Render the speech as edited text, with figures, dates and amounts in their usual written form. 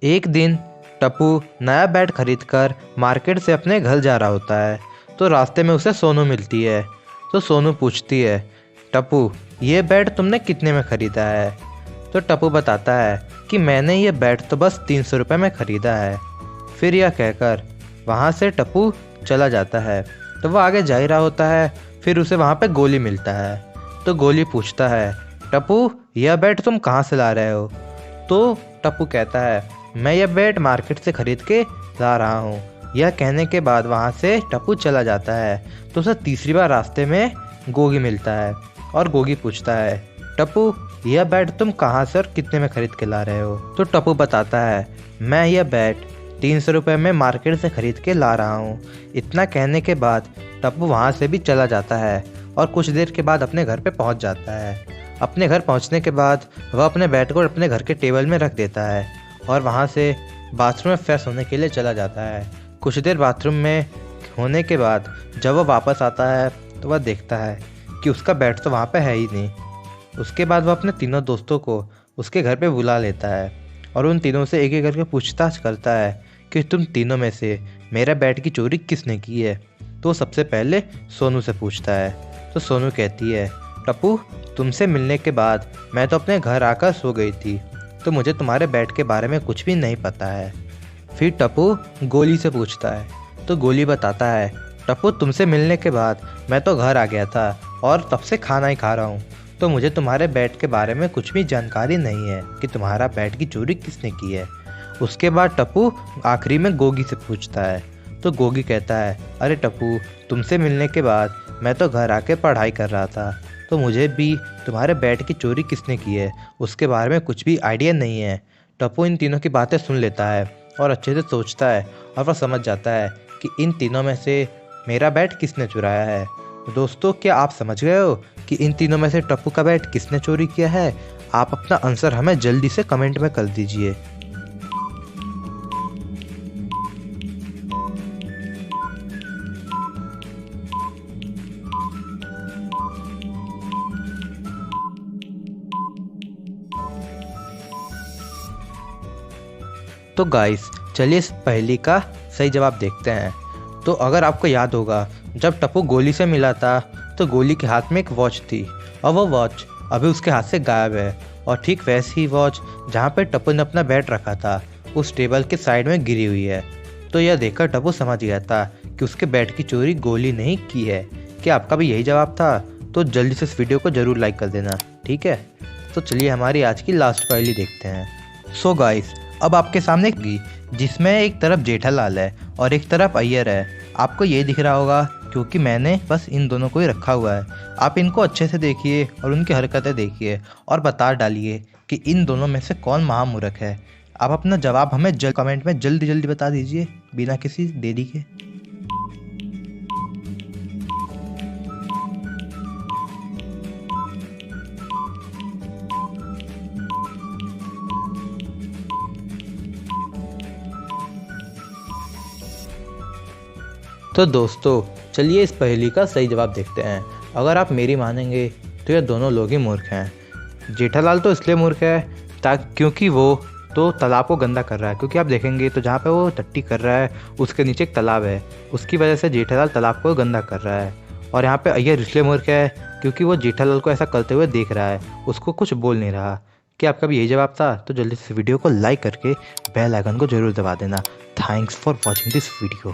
एक दिन टप्पू नया बैट खरीदकर मार्केट से अपने घर जा रहा होता है। तो रास्ते में उसे सोनू मिलती है। तो सोनू पूछती है, टप्पू ये बैट तुमने कितने में ख़रीदा है? तो टप्पू बताता है कि मैंने ये बैट तो बस 300 रुपये में ख़रीदा है। फिर यह कहकर वहाँ से टप्पू चला जाता है। तो वह आगे जा ही रहा होता है, फिर उसे वहाँ पे गोली मिलता है। तो गोली पूछता है, टप्पू यह बैट तुम कहाँ से ला रहे हो? तो टप्पू कहता है, मैं यह बैट मार्केट से खरीद के ला रहा हूँ। यह कहने के बाद वहाँ से टप्पू चला जाता है। तो उसे तीसरी बार रास्ते में गोगी मिलता है और गोगी पूछता है, टप्पू यह बैट तुम कहाँ से और कितने में खरीद के ला रहे हो? तो टप्पू बताता है, मैं यह बैट 300 रुपये में मार्केट से खरीद के ला रहा हूँ। इतना कहने के बाद टप्पू वहाँ से भी चला जाता है और कुछ देर के बाद अपने घर पे पहुँच जाता है। अपने घर पहुँचने के बाद वह अपने बैट को अपने घर के टेबल में रख देता है और वहाँ से बाथरूम में फ्रेश होने के लिए चला जाता है। कुछ देर बाथरूम में होने के बाद जब वह वापस आता है तो वह देखता है कि उसका बैट तो वहाँ पे है ही नहीं। उसके बाद वह अपने तीनों दोस्तों को उसके घर पे बुला लेता है और उन तीनों से एक एक करके पूछताछ करता है कि तुम तीनों में से मेरा बैट की चोरी किसने की है। तो सबसे पहले सोनू से पूछता है। तो सोनू कहती है, टप्पू तुमसे मिलने के बाद मैं तो अपने घर आकर सो गई थी, तो मुझे तुम्हारे बैट के बारे में कुछ भी नहीं पता है। फिर टप्पू गोली से पूछता है। तो गोली बताता है, टप्पू तुमसे मिलने के बाद मैं तो घर आ गया था और तब से खाना ही खा रहा हूँ, तो मुझे तुम्हारे बैट के बारे में कुछ भी जानकारी नहीं है कि तुम्हारा बैट की चोरी किसने की है। उसके बाद टप्पू आखिरी में गोगी से पूछता है। तो गोगी कहता है, अरे टप्पू तुमसे मिलने के बाद मैं तो घर आके पढ़ाई कर रहा था, तो मुझे भी तुम्हारे बैट की चोरी किसने की है उसके बारे में कुछ भी आइडिया नहीं है। टप्पू इन तीनों की बातें सुन लेता है और अच्छे से सोचता है और वह समझ जाता है कि इन तीनों में से मेरा बैट किसने चुराया है। दोस्तों क्या आप समझ गए हो कि इन तीनों में से टप्पू का बैट किसने चोरी किया है? आप अपना आंसर हमें जल्दी से कमेंट में कर दीजिए। तो गाइस चलिए इस पहेली का सही जवाब देखते हैं। तो अगर आपको याद होगा, जब टप्पू गोली से मिला था तो गोली के हाथ में एक वॉच थी और वो वॉच अभी उसके हाथ से गायब है। और ठीक वैसी ही वॉच जहाँ पे टप्पू ने अपना बैट रखा था उस टेबल के साइड में गिरी हुई है। तो यह देखकर टप्पू समझ गया था कि उसके बैट की चोरी गोली नहीं की है। क्या आपका भी यही जवाब था? तो जल्दी से इस वीडियो को ज़रूर लाइक कर देना, ठीक है। तो चलिए हमारी आज की लास्ट पहेली देखते हैं। सो गाइस अब आपके सामने जिसमें एक तरफ जेठालाल है और एक तरफ अय्यर है। आपको ये दिख रहा होगा क्योंकि मैंने बस इन दोनों को ही रखा हुआ है। आप इनको अच्छे से देखिए और उनकी हरकतें देखिए और बता डालिए कि इन दोनों में से कौन महामूर्ख है। आप अपना जवाब हमें कमेंट में जल्दी जल्दी बता दीजिए बिना किसी देरी के। तो दोस्तों चलिए इस पहेली का सही जवाब देखते हैं। अगर आप मेरी मानेंगे तो ये दोनों लोग ही मूर्ख हैं। जेठालाल तो इसलिए मूर्ख है क्योंकि वो तो तालाब को गंदा कर रहा है। क्योंकि आप देखेंगे तो जहाँ पे वो टट्टी कर रहा है उसके नीचे एक तालाब है, उसकी वजह से जेठालाल तालाब को गंदा कर रहा है। और यहाँ पे अय्यर इसलिए मूर्ख है क्योंकि वो जेठालाल को ऐसा करते हुए देख रहा है, उसको कुछ बोल नहीं रहा। क्या आपका भी यही जवाब था? तो जल्दी से वीडियो को लाइक करके बेल आइकन को जरूर दबा देना। Thanks for watching this video.